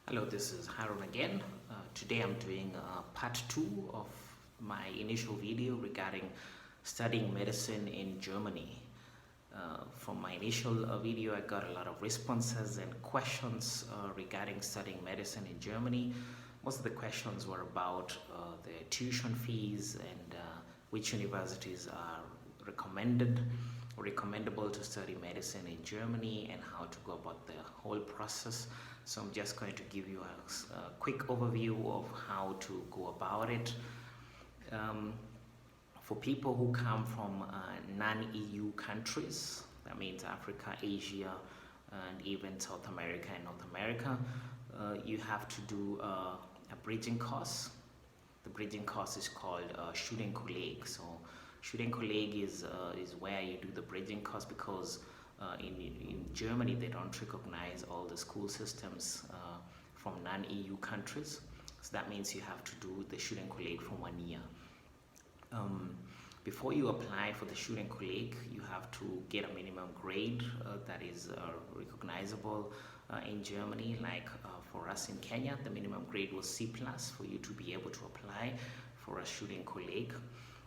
Hello, this is Harun again. Today I'm doing part 2 of my initial video regarding studying medicine in Germany. From my initial video, I got a lot of responses and questions regarding studying medicine in Germany. Most of the questions were about the tuition fees and which universities are recommended or recommendable to study medicine in Germany and how to go about the whole process. So I'm just going to give you a quick overview of how to go about it. For people who come from non-EU countries, that means Africa, Asia, and even South America and North America, you have to do a bridging course. The bridging course is called Studienkolleg. So Studienkolleg is where you do the bridging course because in Germany they don't recognize all the school systems from non-EU countries. So that means you have to do the Studienkolleg for 1 year. Before you apply for the Studienkolleg, you have to get a minimum grade that is recognizable in Germany. Like for us in Kenya, the minimum grade was C+ for you to be able to apply for a Studienkolleg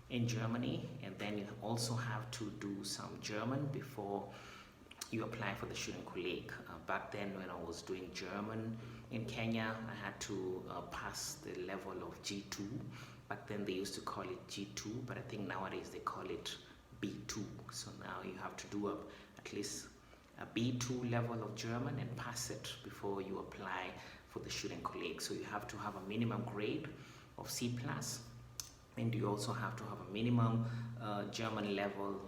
in Germany. And then you also have to do some German before you apply for the Studienkolleg. Back then when I was doing German in Kenya, I had to pass the level of G2. Back then they used to call it G2, but I think nowadays they call it B2. So now you have to do at least a B2 level of German and pass it before you apply for the Studienkolleg. So you have to have a minimum grade of C+, and you also have to have a minimum German level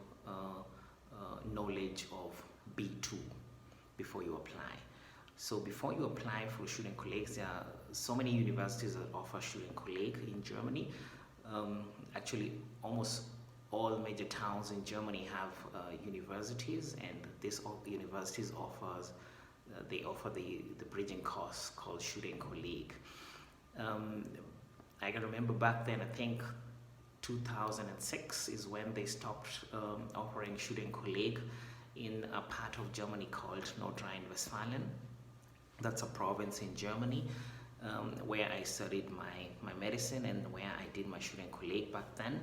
knowledge of B2 before you apply. So before you apply for Studienkolleg, there are so many universities that offer Studienkolleg in Germany. Actually, almost all major towns in Germany have universities, and these universities offers they offer the bridging course called Studienkolleg. I can remember back then, I think 2006 is when they stopped offering Studienkolleg in a part of Germany called North Rhine-Westphalia. That's a province in Germany where I studied my medicine and where I did my Studienkolleg back then.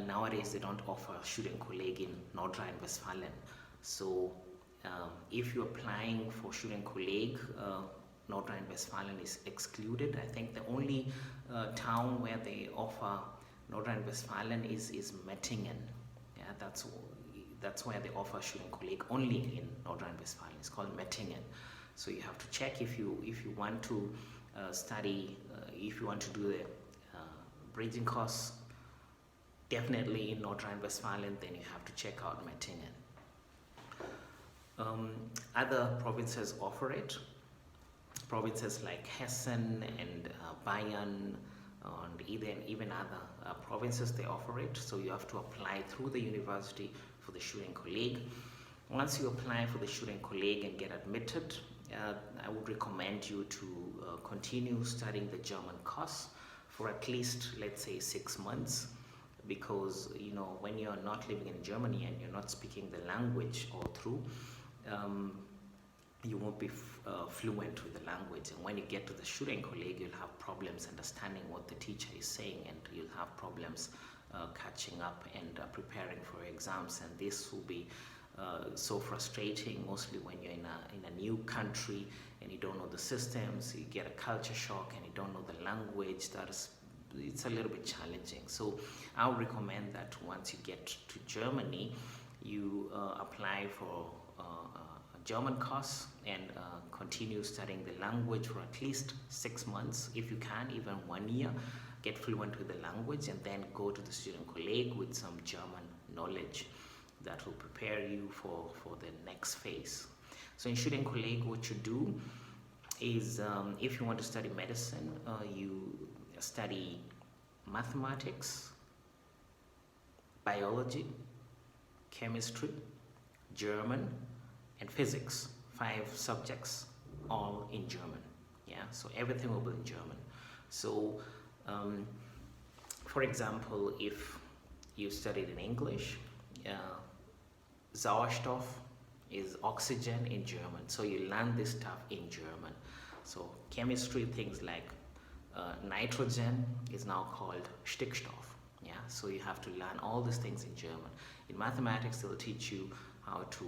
Nowadays they don't offer Studienkolleg in North Rhine-Westphalia. So if you're applying for Studienkolleg, North Rhine-Westphalia is excluded. I think the only town where they offer North Rhine-Westphalia is Mettingen. Yeah, that's where they offer Studienkolleg only in North Rhine-Westphalia. It's called Mettingen. So you have to check if you want to study, if you want to do the bridging course, definitely in North Rhine-Westphalia, then you have to check out Mettingen. Other provinces offer it. Provinces like Hessen and Bayern and even other provinces, they offer it. So you have to apply through the university for the Studienkolleg. Once you apply for the Studienkolleg and get admitted, I would recommend you to continue studying the German course for at least, let's say, 6 months, because when you're not living in Germany and you're not speaking the language all through, you won't be fluent with the language, and when you get to the Studienkolleg, you'll have problems understanding what the teacher is saying, and you'll have problems catching up and preparing for exams, and this will be so frustrating, mostly when you're in a new country and you don't know the systems, you get a culture shock and you don't know the language. It's a little bit challenging. So I would recommend that once you get to Germany, you apply for a German course and continue studying the language for at least 6 months, if you can, even 1 year. Get fluent with the language and then go to the Studienkolleg with some German knowledge that will prepare you for the next phase. So in Studienkolleg, what you do is, if you want to study medicine, you study mathematics, biology, chemistry, German, and physics. 5 subjects, all in German. Yeah, so everything will be in German. So for example, if you studied in English, Sauerstoff is oxygen in German, so you learn this stuff in German. So chemistry, things like nitrogen is now called Stickstoff. Yeah, so you have to learn all these things in German. In mathematics, they'll teach you how to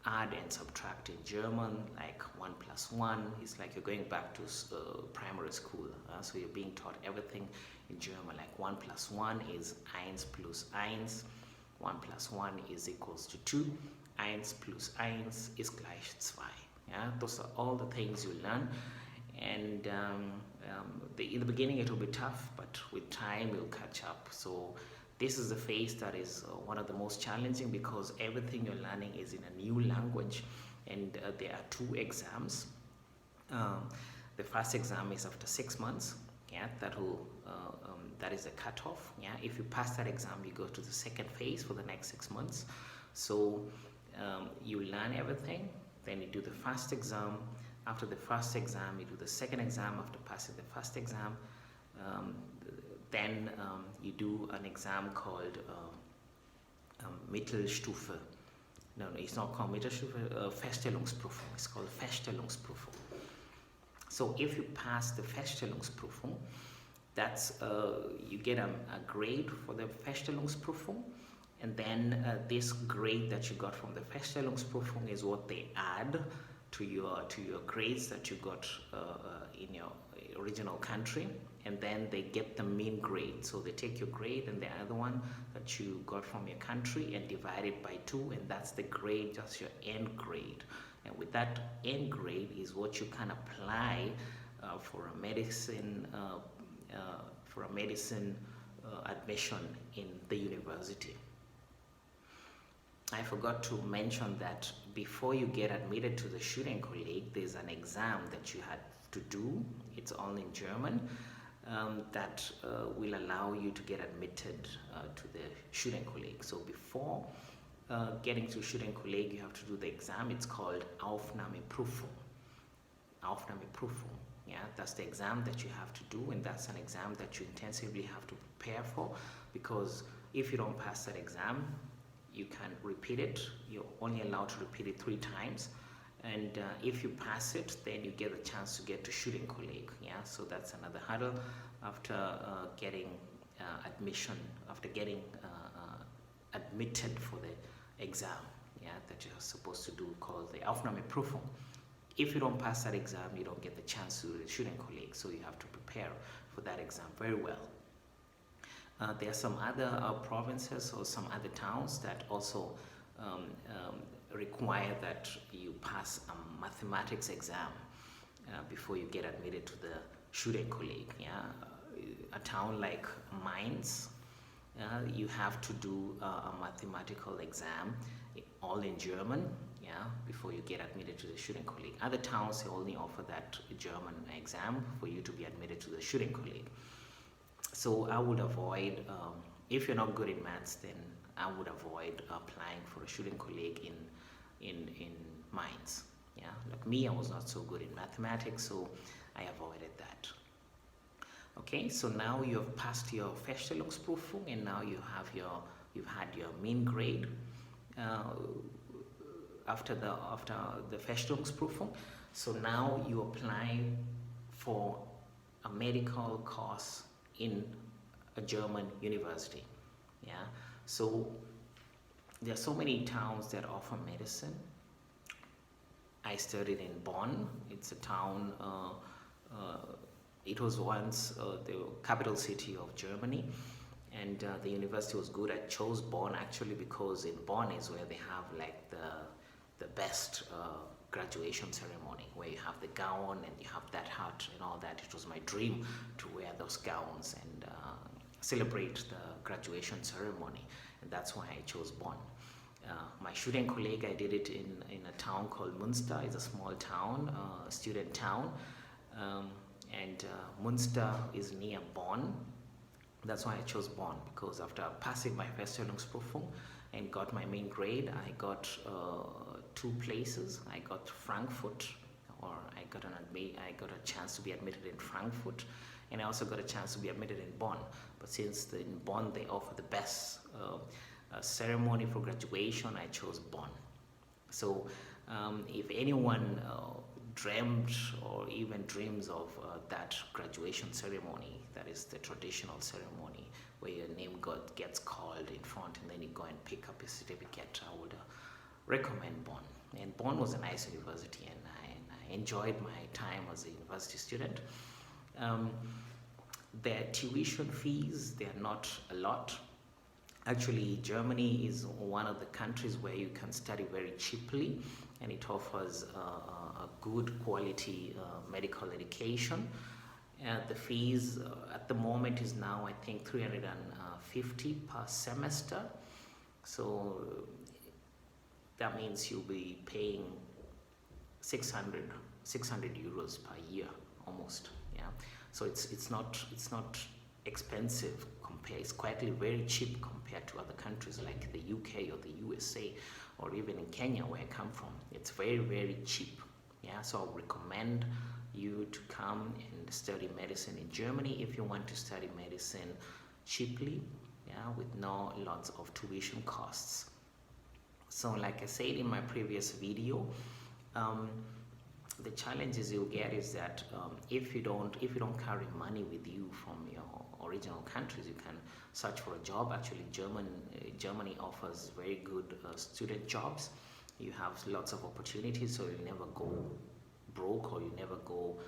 add and subtract in German, like 1 plus 1. It's like you're going back to primary school. So you're being taught everything in German, like 1 plus 1 is 1 plus 1. 1 plus 1 is equals to 2. 1 plus 1 ist gleich 2. Yeah, those are all the things you learn. And in the beginning it will be tough, but with time you'll catch up. So this is the phase that is one of the most challenging, because everything you're learning is in a new language, and there are 2 exams. The first exam is after 6 months. Yeah, that is the cutoff. Yeah, if you pass that exam, you go to the second phase for the next 6 months. So you learn everything, then you do the first exam. After the first exam, you do the second exam. After passing the first exam, then you do an exam called Mittelstufe. No, it's not called Mittelstufe, Feststellungsprüfung. It's called Feststellungsprüfung. So if you pass the Feststellungsprüfung, that's you get a grade for the Feststellungsprüfung, and then this grade that you got from the Feststellungsprüfung is what they add to your grades that you got in your original country, and then they get the mean grade. So they take your grade and the other one that you got from your country and divide it by 2, and that's the grade, just your end grade. And with that end grade is what you can apply for a medicine admission in the university. I forgot to mention that before you get admitted to the Studienkolleg, there's an exam that you had to do. It's all in German, that will allow you to get admitted to the Studienkolleg. So before getting to Studienkolleg, you have to do the exam. It's called Aufnahmeprüfung. Aufnahmeprüfung. Yeah, that's the exam that you have to do, and that's an exam that you intensively have to prepare for, because if you don't pass that exam, you can repeat it. You're only allowed to repeat it 3 times, and if you pass it, then you get a chance to get to Studienkolleg. Yeah, so that's another hurdle after getting admission, after getting admitted for the exam. Yeah, that you're supposed to do, called the Aufnahmeprüfung. If you don't pass that exam, you don't get the chance to do the Studienkolleg, so you have to prepare for that exam very well. There are some other provinces or some other towns that also require that you pass a mathematics exam before you get admitted to the Studienkolleg. Yeah, a town like Mainz, you have to do a mathematical exam, all in German. Yeah, before you get admitted to the Studienkolleg. Other towns, they only offer that German exam for you to be admitted to the Studienkolleg. So I would avoid, if you're not good in maths, then I would avoid applying for a Studienkolleg in Mainz. Yeah, like me, I was not so good in mathematics, so I avoided that. Okay, so now you have passed your Feststellungsprüfung, and now you've had your mean grade. After the Feststellungsprüfung, so now you apply for a medical course in a German university. Yeah, so there are so many towns that offer medicine. I studied in Bonn. It's a town, it was once the capital city of Germany, and the university was good. I chose Bonn actually because in Bonn is where they have like the best graduation ceremony, where you have the gown and you have that hat and all that. It was my dream to wear those gowns and celebrate the graduation ceremony, and that's why I chose Bonn. My Studienkolleg, I did it in a town called Münster. It's a small town, student town, and Münster is near Bonn. That's why I chose Bonn, because after passing my Feststellungsprüfung and got my main grade, I got 2 places. I got Frankfurt, or I got a chance to be admitted in Frankfurt, and I also got a chance to be admitted in Bonn. But since in Bonn they offer the best ceremony for graduation, I chose Bonn. So if anyone dreamt or even dreams of that graduation ceremony. That is the traditional ceremony where your name gets called in front and then you go and pick up your certificate. I would recommend Bonn. And Bonn was a nice university, and I enjoyed my time as a university student. Their tuition fees, they are not a lot. Actually, Germany is one of the countries where you can study very cheaply, and it offers a good quality medical education. The fees at the moment is now, I think, 350 per semester. So that means you'll be paying 600 euros per year almost. Yeah, so it's not expensive compared. It's quite very cheap compared to other countries like the UK or the USA or even in Kenya where I come from. It's very cheap. Yeah, so I recommend you to come and study medicine in Germany if you want to study medicine cheaply, yeah, with no lots of tuition costs. So like I said in my previous video, the challenges you'll get is that if you don't carry money with you from your original countries, you can search for a job. Actually, Germany offers very good student jobs. You have lots of opportunities, so you never go broke or you never go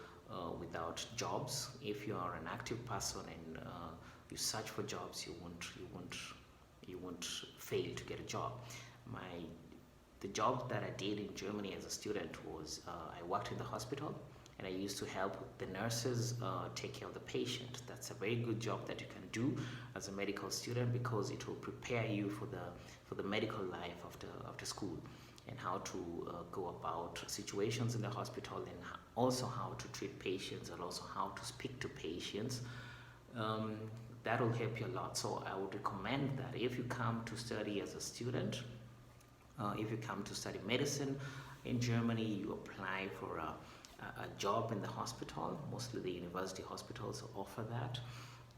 without jobs. If you are an active person and you search for jobs, you won't fail to get a job. The job that I did in Germany as a student was I worked in the hospital, and I used to help the nurses take care of the patient. That's a very good job that you can do as a medical student, because it will prepare you for the medical life after school, and how to go about situations in the hospital, and also how to treat patients, and also how to speak to patients. That will help you a lot. So I would recommend that if you come to study as a student, if you come to study medicine in Germany, you apply for a job in the hospital. Mostly the university hospitals offer that,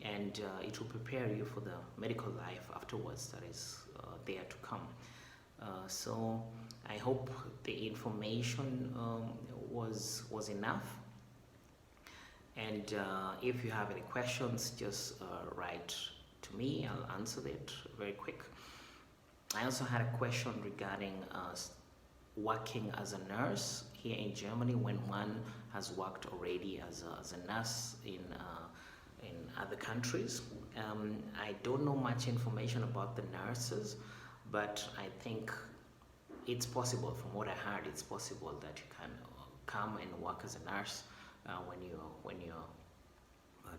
and it will prepare you for the medical life afterwards that is there to come. So I hope the information was enough, and if you have any questions, just write to me. I'll answer it very quick. I also had a question regarding working as a nurse here in Germany when one has worked already as a nurse in other countries. I don't know much information about the nurses, but I think it's possible. From what I heard, it's possible that you can come and work as a nurse when you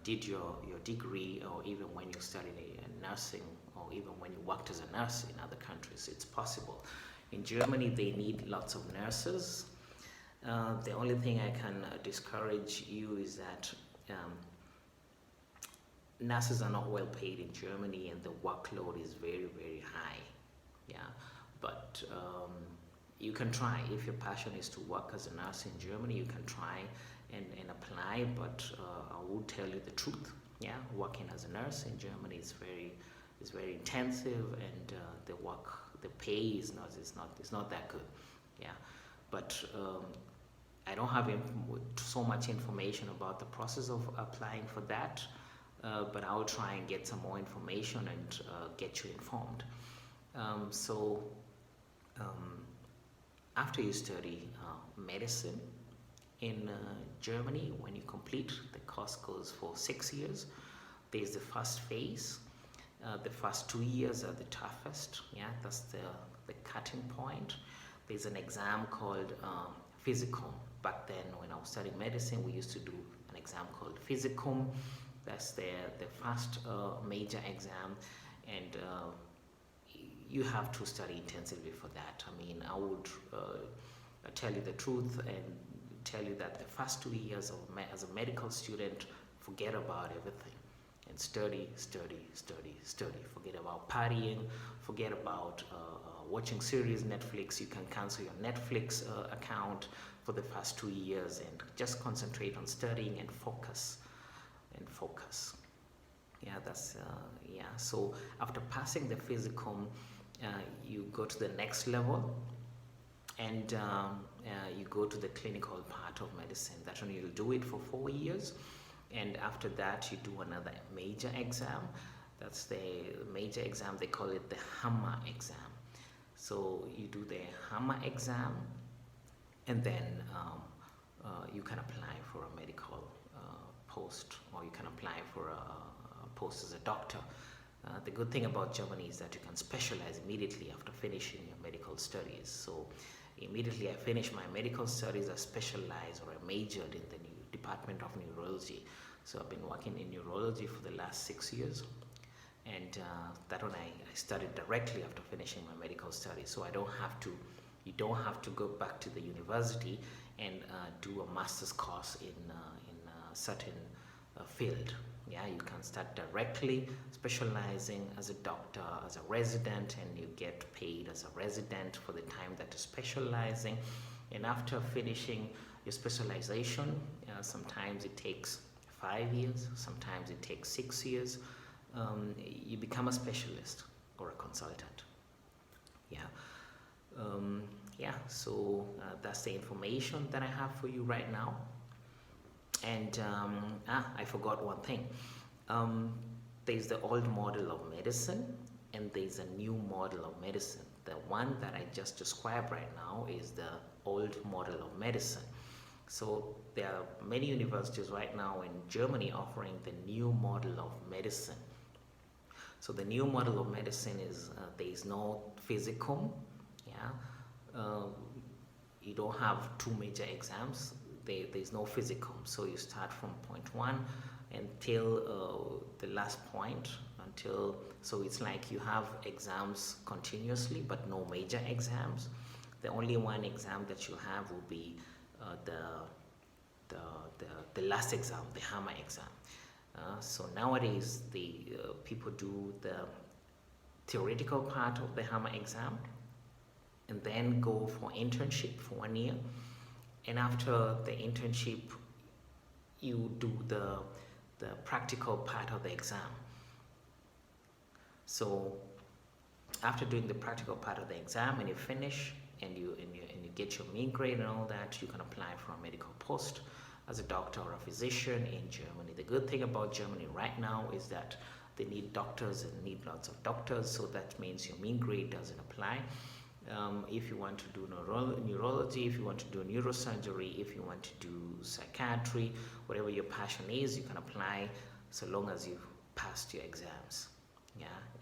did your degree, or even when you studied nursing, or even when you worked as a nurse in other countries. It's possible. In Germany, they need lots of nurses. The only thing I can discourage you is that nurses are not well paid in Germany, and the workload is very high. Yeah, but you can try. If your passion is to work as a nurse in Germany, you can try and apply, but I will tell you the truth. Yeah, working as a nurse in Germany is very intensive, and the pay is not that good. Yeah, but I don't have so much information about the process of applying for that, but I will try and get some more information and get you informed. After you study medicine in Germany, when you complete, the course goes for 6 years. There's the first phase. The first 2 years are the toughest. Yeah, that's the cutting point. There's an exam called Physicum. Back then, when I was studying medicine, we used to do an exam called Physicum. That's the first major exam, and you have to study intensively for that. I mean, I would tell you the truth and tell you that the first 2 years as a medical student, forget about everything and study. Forget about partying, forget about watching series, Netflix. You can cancel your Netflix account for the first 2 years and just concentrate on studying and focus. Yeah, that's so after passing the Physicum, you go to the next level, and you go to the clinical part of medicine. That one you'll do it for 4 years, and after that you do another major exam. That's the major exam, they call it the HAMA exam. So you do the HAMA exam, and then you can apply for a medical post, or you can apply for a post as a doctor. The good thing about Germany is that you can specialize immediately after finishing your medical studies. So immediately I finished my medical studies, I specialized or I majored in the Department of Neurology. So I've been working in neurology for the last 6 years, and that one I studied directly after finishing my medical studies. So you don't have to go back to the university and do a master's course in a certain field. Yeah, you can start directly specializing as a doctor, as a resident, and you get paid as a resident for the time that you're specializing. And after finishing your specialization, sometimes it takes 5 years, sometimes it takes 6 years, you become a specialist or a consultant. So that's the information that I have for you right now. And I forgot one thing. There's the old model of medicine, and there's a new model of medicine. The one that I just described right now is the old model of medicine. So there are many universities right now in Germany offering the new model of medicine. So the new model of medicine is there is no physicum. You don't have 2 major exams. There's no physicum. So you start from point 1 until the last point, so it's like you have exams continuously but no major exams. The only one exam that you have will be the last exam, the HAMA exam. So nowadays the people do the theoretical part of the HAMA exam and then go for internship for 1 year, and after the internship you do the practical part of the exam. So after doing the practical part of the exam and you finish and you get your mean grade and all that, you can apply for a medical post as a doctor or a physician in Germany. The good thing about Germany right now is that they need doctors and need lots of doctors, so that means your mean grade doesn't apply. If you want to do neurology, if you want to do neurosurgery, if you want to do psychiatry, whatever your passion is, you can apply so long as you've passed your exams.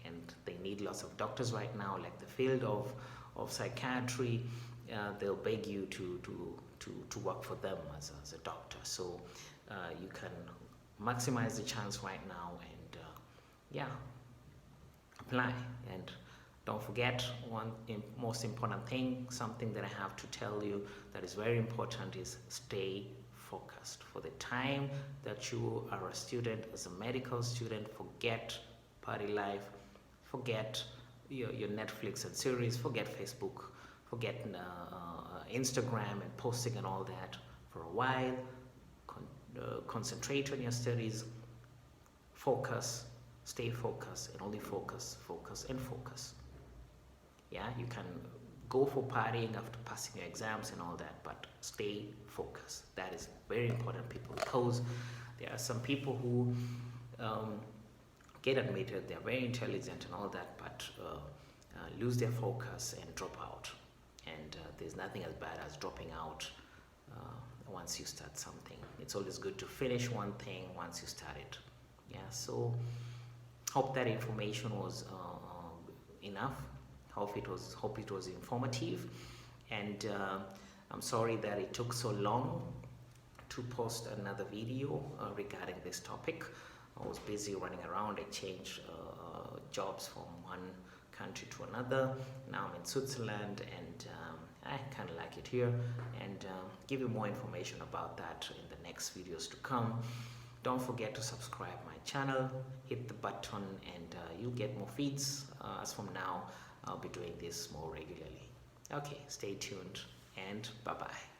And they need lots of doctors right now, like the field of psychiatry. They'll beg you to work for them as a doctor. So you can maximize the chance right now and apply. And don't forget one most important thing, something that I have to tell you that is very important, is stay focused. For the time that you are a student, as a medical student, forget party life, forget your Netflix and series, forget Facebook, forget Instagram and posting and all that for a while. Concentrate on your studies, focus, stay focused, and only focus and focus. You can go for partying after passing your exams and all that, but stay focused. That is very important, people, because there are some people who get admitted, they're very intelligent and all that, but lose their focus and drop out. And there's nothing as bad as dropping out once you start something. It's always good to finish one thing once you start it. So hope that information was enough. Hope it was informative, and I'm sorry that it took so long to post another video regarding this topic. I was busy running around. I changed jobs from one country to another. Now I'm in Switzerland, and I kind of like it here, and give you more information about that in the next videos to come. Don't forget to subscribe my channel, hit the button, and you'll get more feeds. As from now, I'll be doing this more regularly. Okay, stay tuned, and bye-bye.